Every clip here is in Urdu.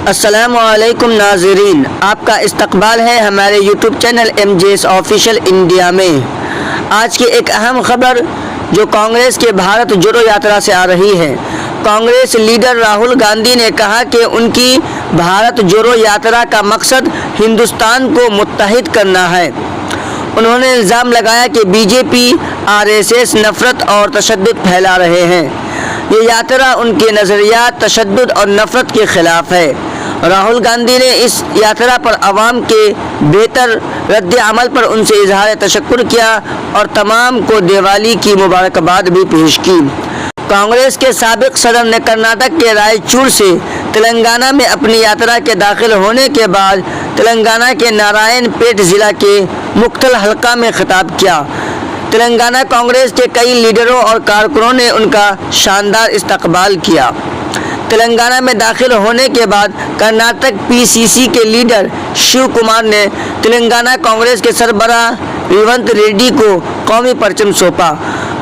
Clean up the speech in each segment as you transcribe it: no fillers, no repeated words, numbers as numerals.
السلام علیکم ناظرین، آپ کا استقبال ہے ہمارے YouTube channel MJS official India میں۔ آج کی ایک اہم خبر جو کانگریس کے بھارت جوڑو یاترا سے آ رہی ہے۔ کانگریس لیڈر راہل گاندھی نے کہا کہ ان کی بھارت جوڑو یاترا کا مقصد ہندوستان کو متحد کرنا ہے۔ انہوں نے الزام لگایا کہ BJP RSS نفرت اور تشدد پھیلا رہے ہیں۔ یہ یاترا ان کے نظریات تشدد اور نفرت کے خلاف ہے۔ راہل گاندھی نے اس یاترا پر عوام کے بہتر رد عمل پر ان سے اظہار تشکر کیا اور تمام کو دیوالی کی مبارکباد بھی پیش کی۔ کانگریس کے سابق صدر نے کرناٹک کے رائچور سے تلنگانہ میں اپنی یاترا کے داخل ہونے کے بعد تلنگانہ کے نارائن پیٹ ضلع کے مکتھل حلقہ میں خطاب کیا۔ تلنگانہ کانگریس کے کئی لیڈروں اور کارکنوں نے ان کا شاندار استقبال کیا۔ تلنگانہ میں داخل ہونے کے بعد کرناٹک PCC کے لیڈر شیو کمار نے تلنگانہ کانگریس کے سربراہ ریونت ریڈی کو قومی پرچم سونپا۔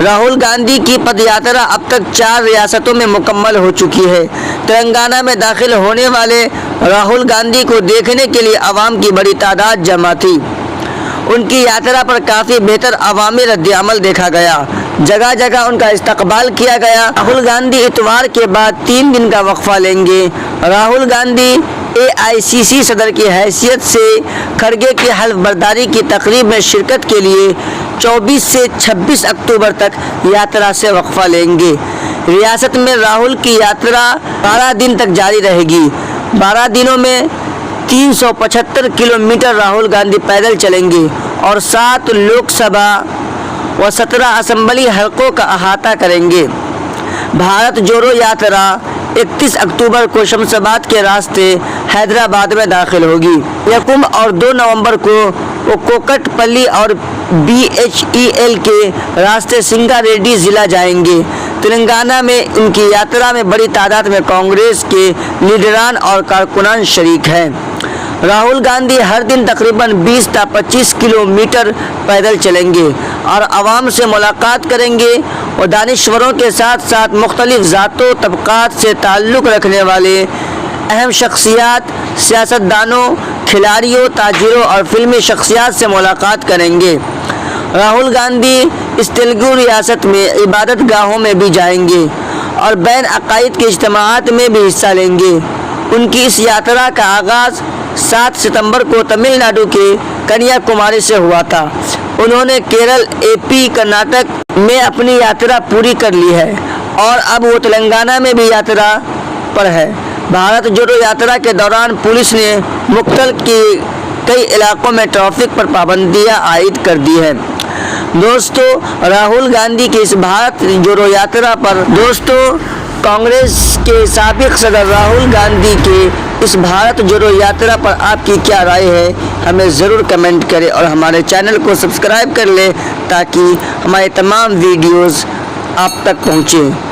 راہل گاندھی کی پد یاترا اب تک 4 ریاستوں میں مکمل ہو چکی ہے۔ تلنگانہ میں داخل ہونے والے راہل گاندھی کو دیکھنے کے لیے عوام کی بڑی تعداد جمع تھی۔ ان کی یاترا پر کافی بہتر عوامی رد عمل دیکھا گیا۔ جگہ جگہ ان کا استقبال کیا گیا۔ راہل گاندھی اتوار کے بعد 3 دن کا وقفہ لیں گے۔ راہل گاندھی AICC صدر کی حیثیت سے کھڑگے کی حلف برداری کی تقریب میں شرکت کے لیے 24 سے 26 اکتوبر تک یاترا سے وقفہ لیں گے۔ ریاست میں راہل کی یاترا 12 دن تک جاری رہے گی۔ 12 دنوں میں 375 کلومیٹر راہل گاندھی پیدل چلیں گے اور 7 لوک سبھا و 17 اسمبلی حلقوں کا احاطہ کریں گے۔ بھارت جوڑو یاترا 31 اکتوبر کو شمس آباد کے راستے حیدرآباد میں داخل ہوگی۔ 1 اور 2 نومبر کو وہ کوکٹ پلی اور BHEL کے راستے سنگا ریڈی ضلع جائیں گے۔ تلنگانہ میں ان کی یاترا میں بڑی تعداد میں کانگریس کے لیڈران اور کارکنان شریک ہیں۔ راہل گاندھی ہر دن تقریباً 20 تا 25 کلومیٹر پیدل چلیں گے اور عوام سے ملاقات کریں گے اور دانشوروں کے ساتھ ساتھ مختلف ذات و طبقات سے تعلق رکھنے والے اہم شخصیات، سیاستدانوں، کھلاڑیوں، تاجروں اور فلمی شخصیات سے ملاقات کریں گے۔ راہل گاندھی اس تیلگو ریاست میں عبادت گاہوں میں بھی جائیں گے اور بین عقائد کے اجتماعات میں بھی حصہ لیں گے۔ ان کی اس یاترا کا آغاز 7 ستمبر کو تمل ناڈو کے کنیا کماری سے ہوا تھا۔ انہوں نے کیرل، AP، کرناٹک میں اپنی یاترا پوری کر لی ہے اور اب وہ تلنگانہ میں بھی یاترا پر ہے۔ بھارت جوڑو یاترا کے دوران پولیس نے مکتھل کے کئی علاقوں میں ٹریفک پر پابندیاں عائد کر دی ہیں۔ دوستو، راہل گاندھی کی اس بھارت جوڑو یاترا پر کانگریس کے سابق صدر راہل گاندھی کے اس بھارت جوڑو یاترا پر آپ کی کیا رائے ہے؟ ہمیں ضرور کمنٹ کریں اور ہمارے چینل کو سبسکرائب کر لیں تاکہ ہمارے تمام ویڈیوز آپ تک پہنچیں۔